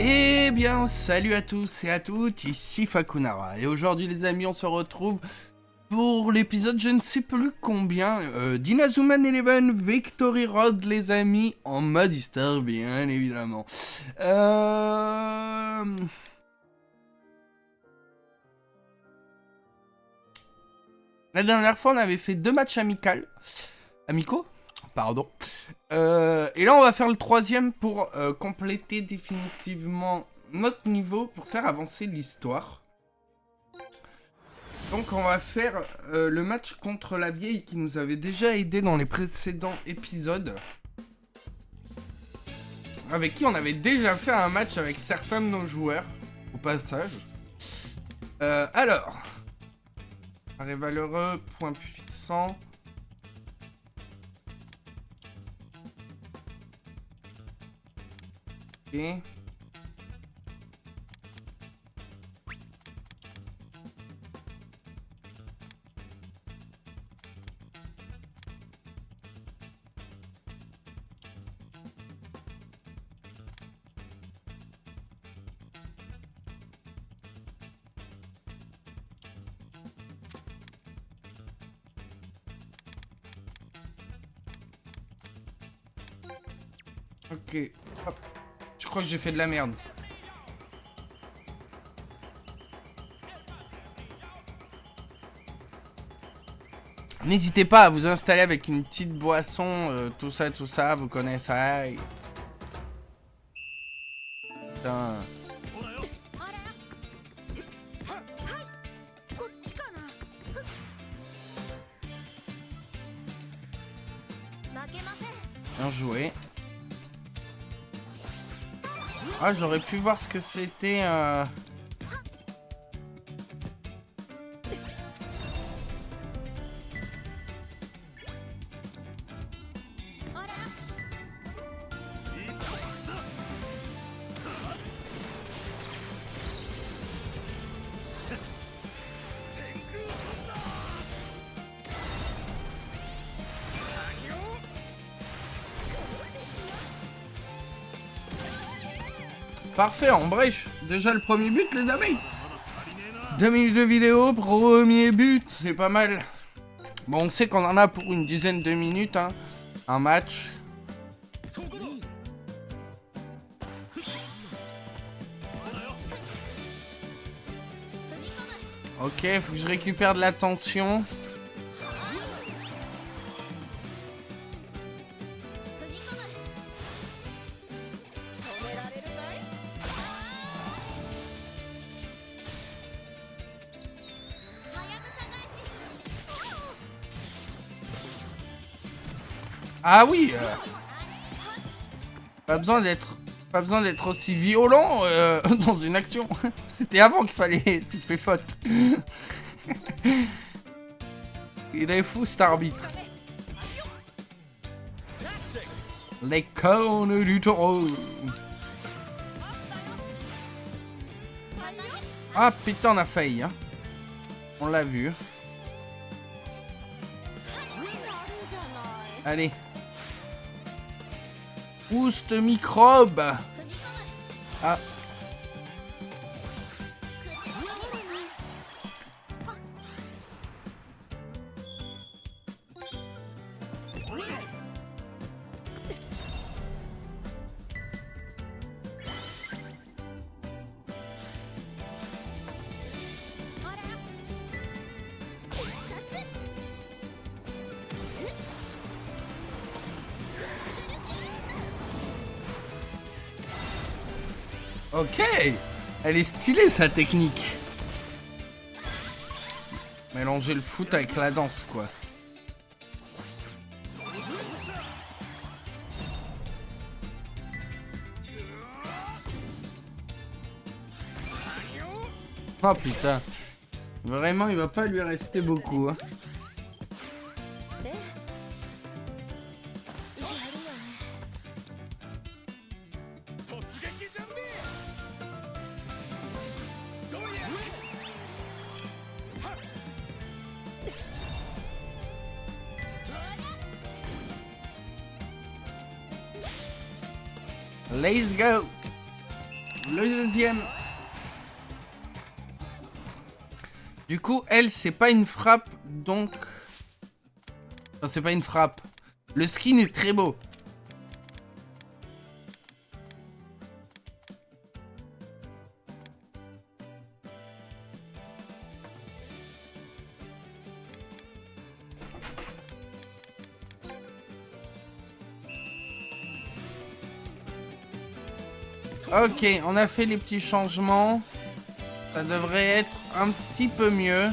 Eh bien, salut à tous et à toutes, ici Fakunara. Et aujourd'hui les amis, on se retrouve pour l'épisode je ne sais plus combien d'Inazuman Eleven Victory Road les amis, en mode histoire bien évidemment. La dernière fois on avait fait 2 matchs amicaux, pardon. Et là on va faire le troisième pour compléter définitivement notre niveau, pour faire avancer l'histoire. Donc on va faire le match contre la vieille qui nous avait déjà aidé dans les précédents épisodes. Avec qui on avait déjà fait un match avec certains de nos joueurs, au passage. Alors, arrêt valeureux, point puissant. Ok. Ok. Hop. Je crois que j'ai fait de la merde. N'hésitez pas à vous installer avec une petite boisson, tout ça, vous connaissez. Putain. Bien joué. Ah, j'aurais pu voir ce que c'était. Parfait, en brèche. Déjà le premier but, les amis. 2 minutes de vidéo, premier but, c'est pas mal. Bon, on sait qu'on en a pour une dizaine de minutes, hein. Un match. Ok, faut que je récupère de la tension. Ah oui, pas besoin d'être aussi violent dans une action. C'était avant qu'il fallait souffler faute. Il est fou cet arbitre. Les cornes du taureau. Ah putain, on a failli, hein. On l'a vu. Allez. Boost microbe. Ah. Ok, elle est stylée sa technique. Mélanger le foot avec la danse, quoi. Oh putain. Vraiment, il va pas lui rester beaucoup, hein. Let's go. Le deuxième. Du coup, elle, c'est pas une frappe, donc... Non, c'est pas une frappe. Le skin est très beau. Ok, on a fait les petits changements. Ça devrait être un petit peu mieux.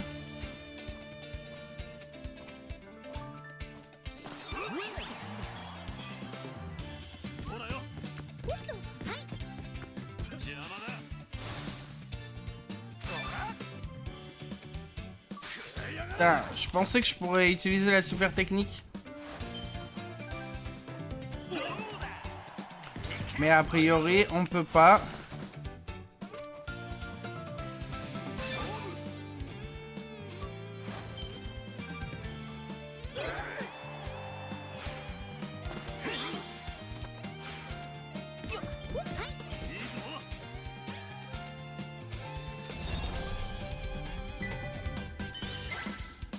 Ah, je pensais que je pourrais utiliser la super technique. Mais a priori, on peut pas.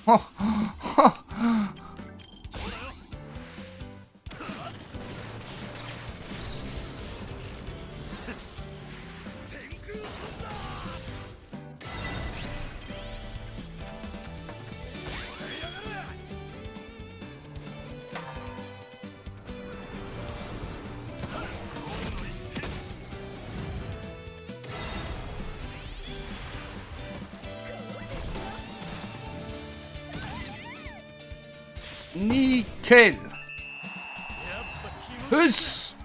Oh, oh, nickel. Huss.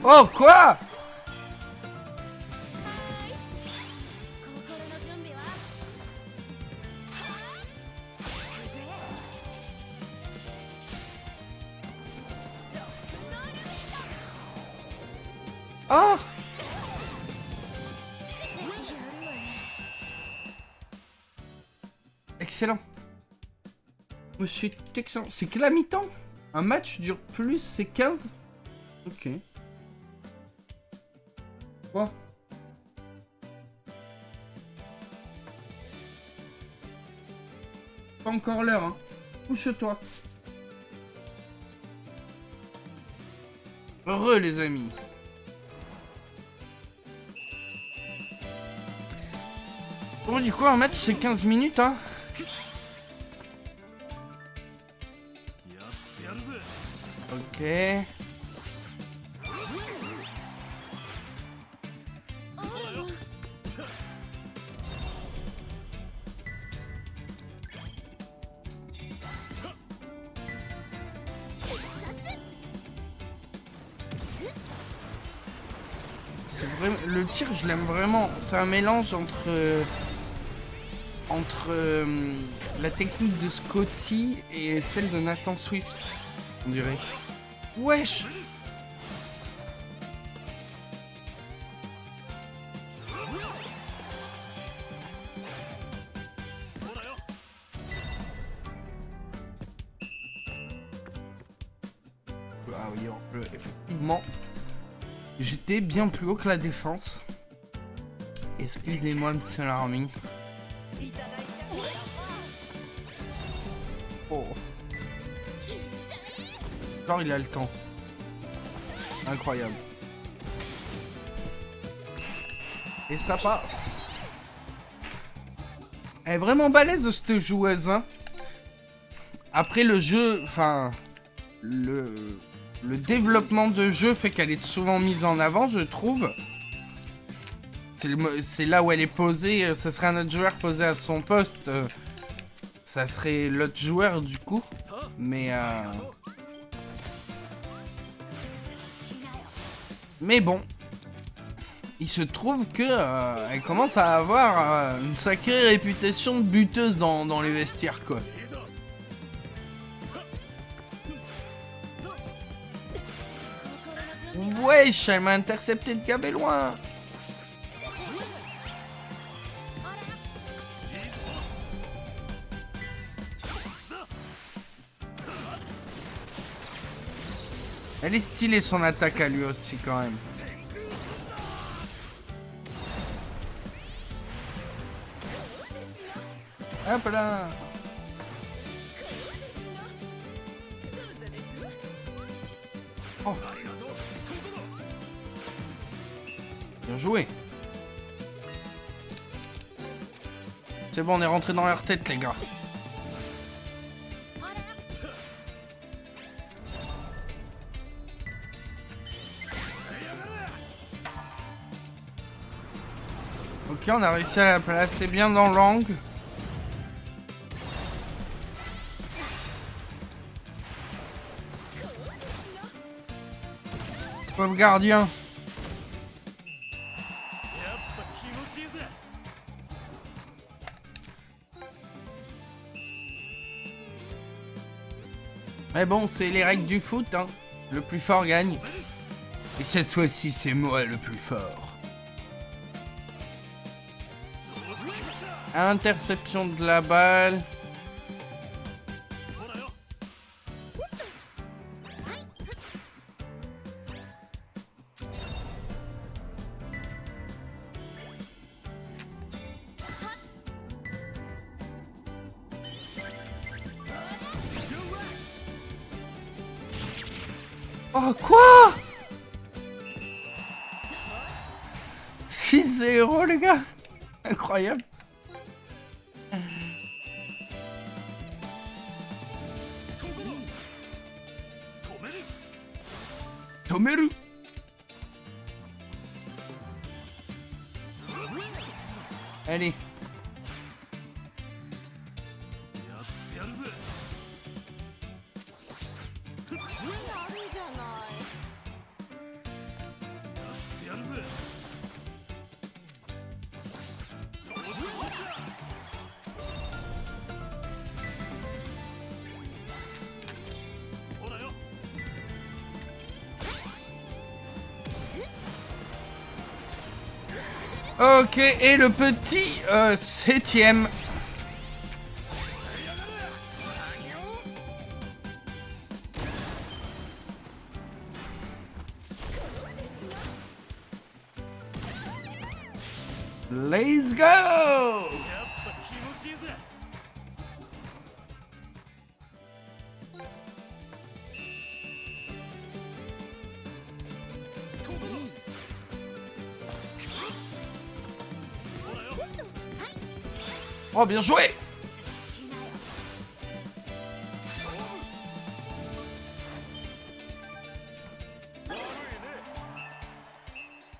Oh, quoi? Oh! Excellent. Monsieur est excellent. C'est que la mi-temps? Un match dure plus, c'est 15? Ok. Quoi? Pas encore l'heure, hein. Couche-toi. Heureux, les amis. Bon, du coup, un match, c'est 15 minutes, hein. Ok. C'est vraiment... Le tir, je l'aime vraiment. C'est un mélange entre la technique de Scotty et celle de Nathan Swift, on dirait. Wesh! Ah oui, effectivement, j'étais bien plus haut que la défense. Excusez-moi, monsieur l'armée. Oh. Genre, il a le temps. Incroyable. Et ça passe. Elle est vraiment balèze, cette joueuse, hein. Après, le jeu... Enfin... Le développement de jeu fait qu'elle est souvent mise en avant, je trouve. C'est là où elle est posée. Ça serait un autre joueur posé à son poste. Ça serait l'autre joueur, du coup. Mais bon. Il se trouve que elle commence à avoir une sacrée réputation de buteuse dans les vestiaires, quoi. Wesh, elle m'a intercepté de gavé loin. Elle est stylée son attaque à lui aussi quand même. Hop là. Oh. Bien joué. C'est bon, on est rentré dans leur tête les gars. Ok, on a réussi à la placer bien dans l'angle. Pauvre gardien. Mais bon, c'est les règles du foot, hein. Le plus fort gagne. Et cette fois-ci, c'est moi le plus fort. Interception de la balle. Oh quoi? 6-0 les gars. Incroyable. Tomeru. Allez. Ok, et le petit 7ème. Let's go! Oh, bien joué!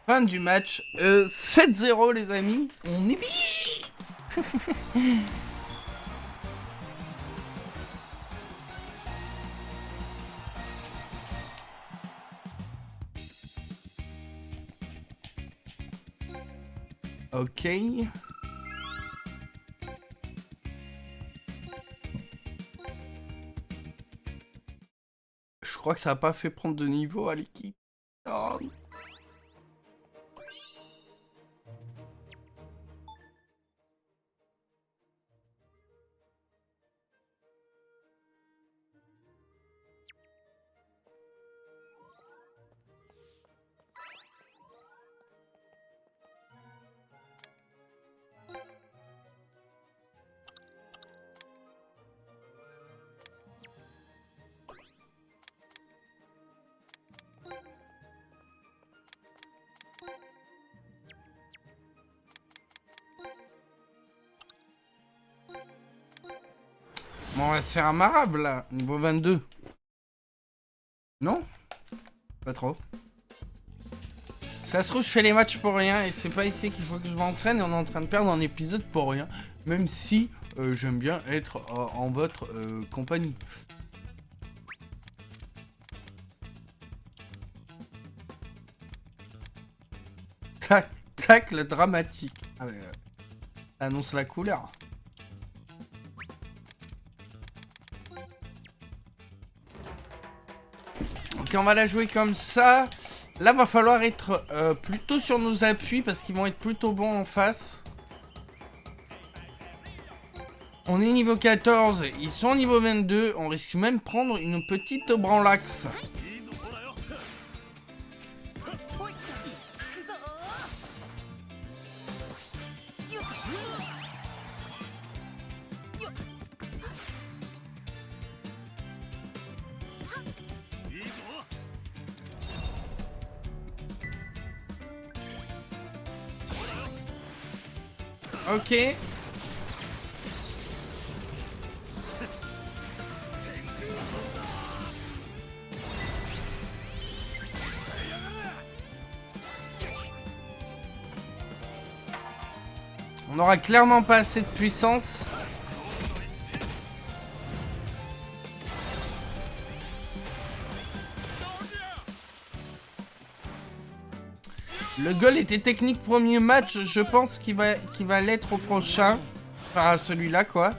Fin du match. 7-0 les amis. On est bien. Ok. Je crois que ça n'a pas fait prendre de niveau à l'équipe. Oh. Bon, on va se faire un marable là, niveau 22. Non? Pas trop. Ça se trouve, je fais les matchs pour rien et c'est pas ici qu'il faut que je m'entraîne et on est en train de perdre un épisode pour rien. Même si j'aime bien être en votre compagnie. Tac, tac, le dramatique. Ah ouais, annonce la couleur. Ok, on va la jouer comme ça. Là, va falloir être plutôt sur nos appuis parce qu'ils vont être plutôt bons en face. On est niveau 14, ils sont niveau 22. On risque même de prendre une petite branlaxe. Ok. On n'aura clairement pas assez de puissance. Le goal était technique premier match, je pense qu'il va l'être au prochain. Enfin, celui-là, quoi.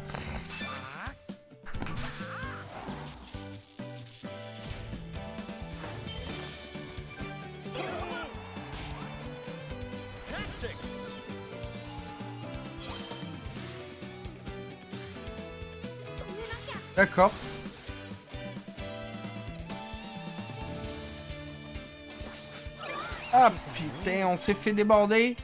D'accord. Ah putain, on s'est fait déborder.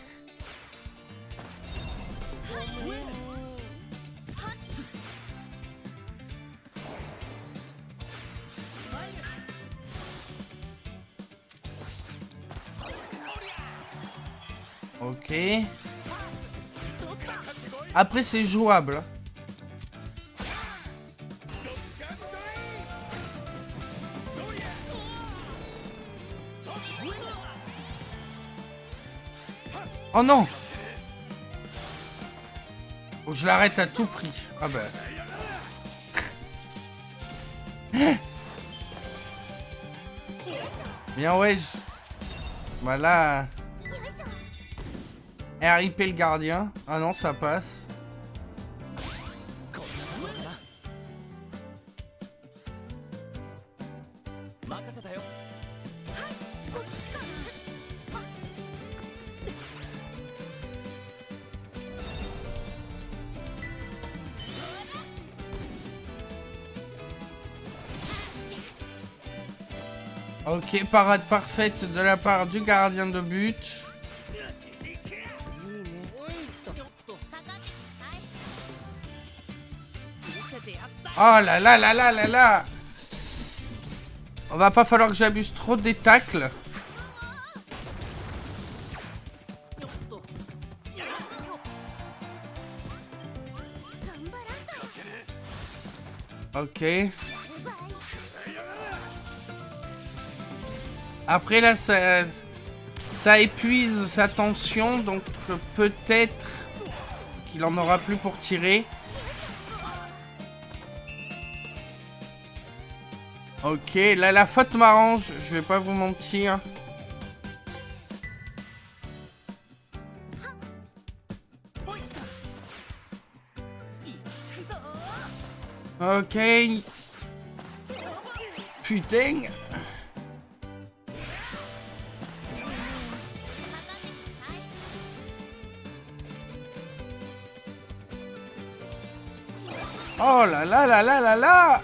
Ok. Après c'est jouable. Oh non! Faut que je l'arrête à tout prix. Ah bah. Bien ouais. Voilà. RIP le gardien. Ah non, ça passe. Ok, parade parfaite de la part du gardien de but. Oh là là là là là là! On va pas falloir que j'abuse trop des tacles. Ok. Après là, ça épuise sa tension, donc peut-être qu'il en aura plus pour tirer. Ok, là la faute m'arrange, je vais pas vous mentir. Ok. Putain. Oh là là là là là là.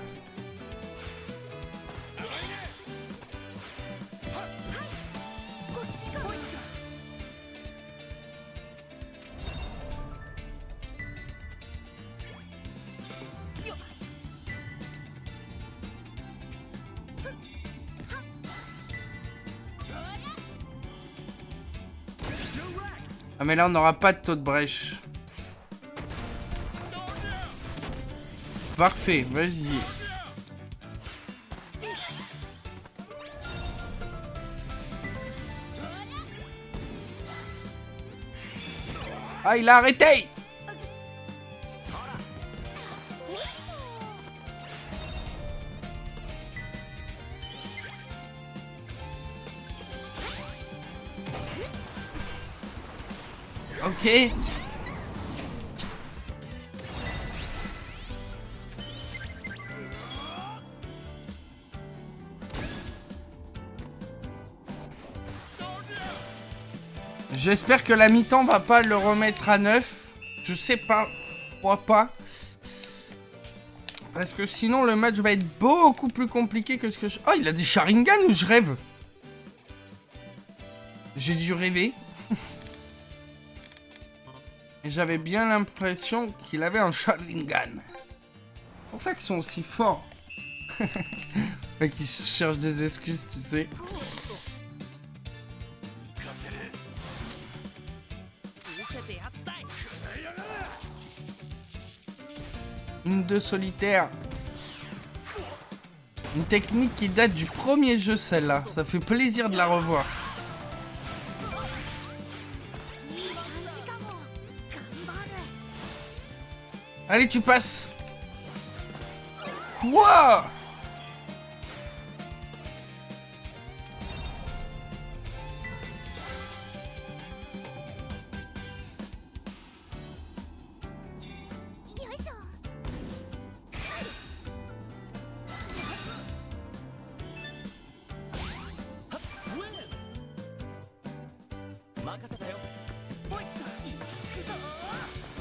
Ah mais là on n'aura pas de taux de brèche. Parfait, vas-y. Ah il a arrêté. Ok. J'espère que la mi-temps va pas le remettre à 9. Je sais pas. Je crois pas. Parce que sinon le match va être beaucoup plus compliqué que ce que je... Oh, il a des Sharingan ou je rêve? J'ai dû rêver. Et j'avais bien l'impression qu'il avait un Sharingan. C'est pour ça qu'ils sont aussi forts. Fait qu'ils cherchent des excuses, tu sais. Une 2 solitaire. Une technique qui date du premier jeu, celle-là. Ça fait plaisir de la revoir. Allez, tu passes. Quoi?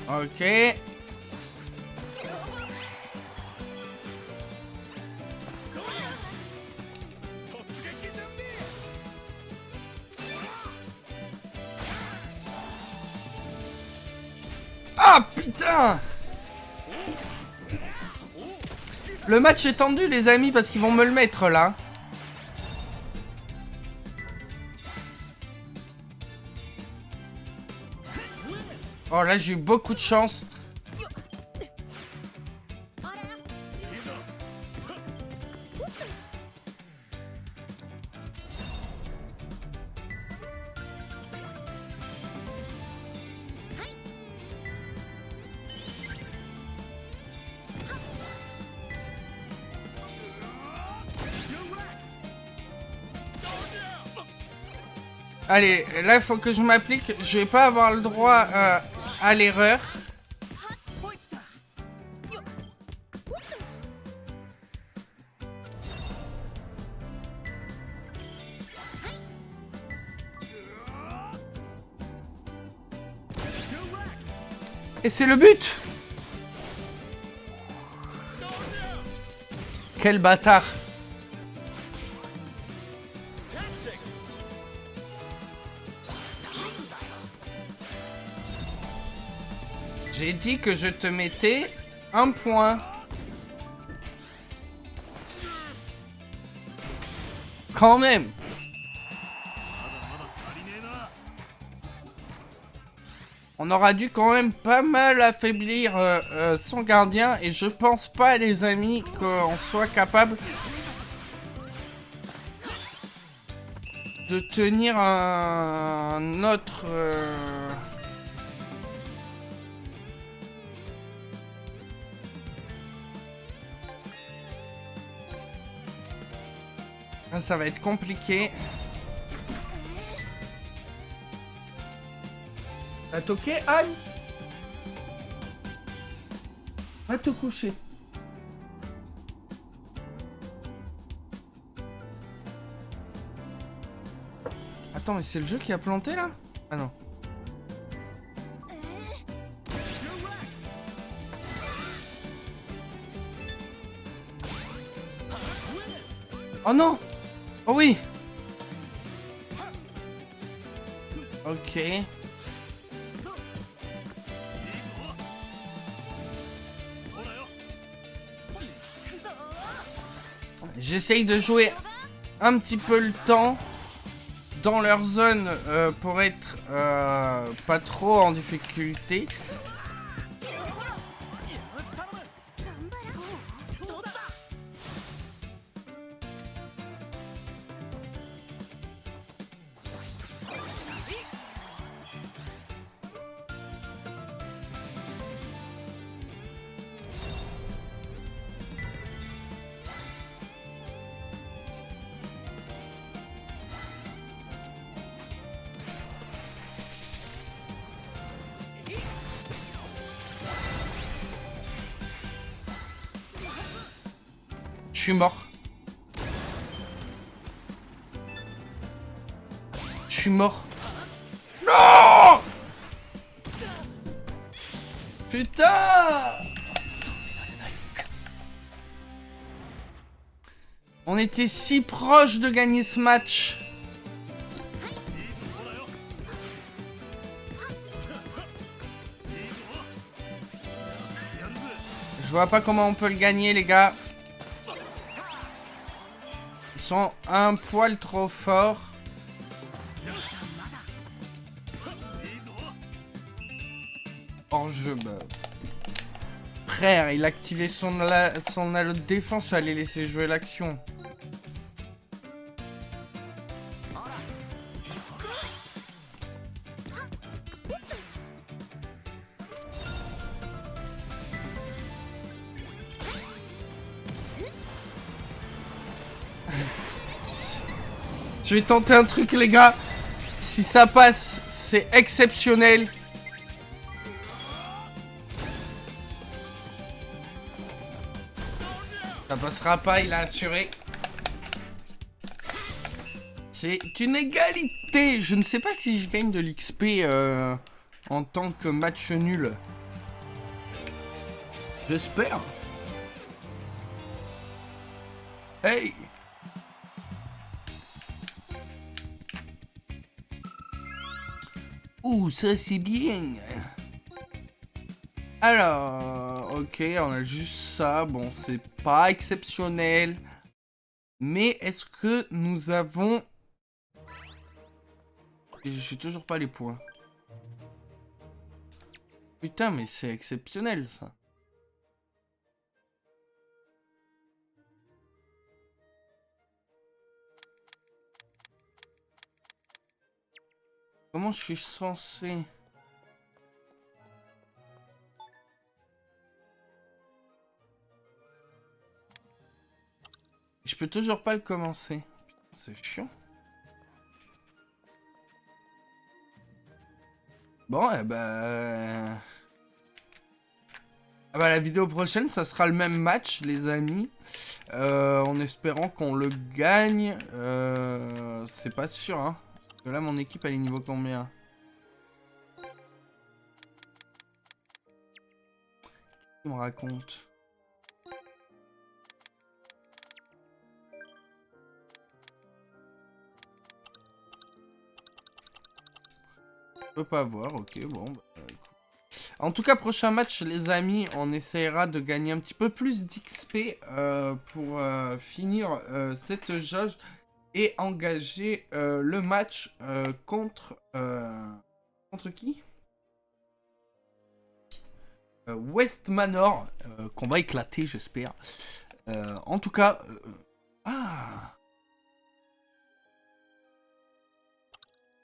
Ok. Ah putain! Le match est tendu les amis parce qu'ils vont me le mettre là. Oh là j'ai eu beaucoup de chance. Allez, là il faut que je m'applique. Je vais pas avoir le droit à l'erreur. Et c'est le but! Quel bâtard! J'ai dit que je te mettais un point. Quand même! On aura dû quand même pas mal affaiblir son gardien et je pense pas les amis qu'on soit capable de tenir un autre... Ça va être compliqué. T'as toqué, Anne? Va te coucher. Attends, mais c'est le jeu qui a planté là? Ah non. Oh non! Oh oui! Ok. J'essaye de jouer un petit peu le temps dans leur zone pour être pas trop en difficulté. Je suis mort. Je suis mort. Non! Non! Putain! On était si proche de gagner ce match. Je vois pas comment on peut le gagner, les gars. Ils sont un poil trop forts. Hors jeu, bah. Frère, il a activé son halo de défense, fallait laisser jouer l'action. Je vais tenter un truc, les gars. Si ça passe, c'est exceptionnel. Ça passera pas, il a assuré. C'est une égalité. Je ne sais pas si je gagne de l'XP en tant que match nul. J'espère. Hey! Ouh, ça c'est bien. Alors, ok, on a juste ça. Bon, c'est pas exceptionnel. Mais est-ce que nous avons... J'ai toujours pas les points. Putain, mais c'est exceptionnel, ça. Comment je suis censé... Je peux toujours pas le commencer. Putain, c'est chiant. Bon, eh ben... Ah bah la vidéo prochaine, ça sera le même match, les amis. En espérant qu'on le gagne. C'est pas sûr, hein. Parce que là, mon équipe, elle est niveau combien? Qu'est-ce qu'il me raconte? Je peux pas voir, ok, bon. Bah, écoute. En tout cas, prochain match, les amis, on essaiera de gagner un petit peu plus d'XP pour finir cette jauge et engager le match contre... contre qui? West Manor, qu'on va éclater, j'espère. En tout cas... Ah!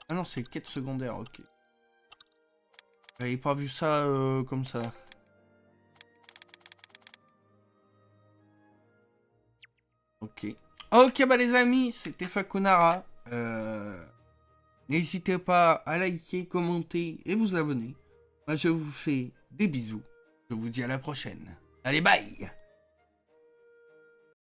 Ah non, c'est quête secondaire, ok. J'avais pas vu ça comme ça. Ok. Ok, bah les amis, c'était Fakunara. N'hésitez pas à liker, commenter et vous abonner. Moi, je vous fais des bisous. Je vous dis à la prochaine. Allez, bye!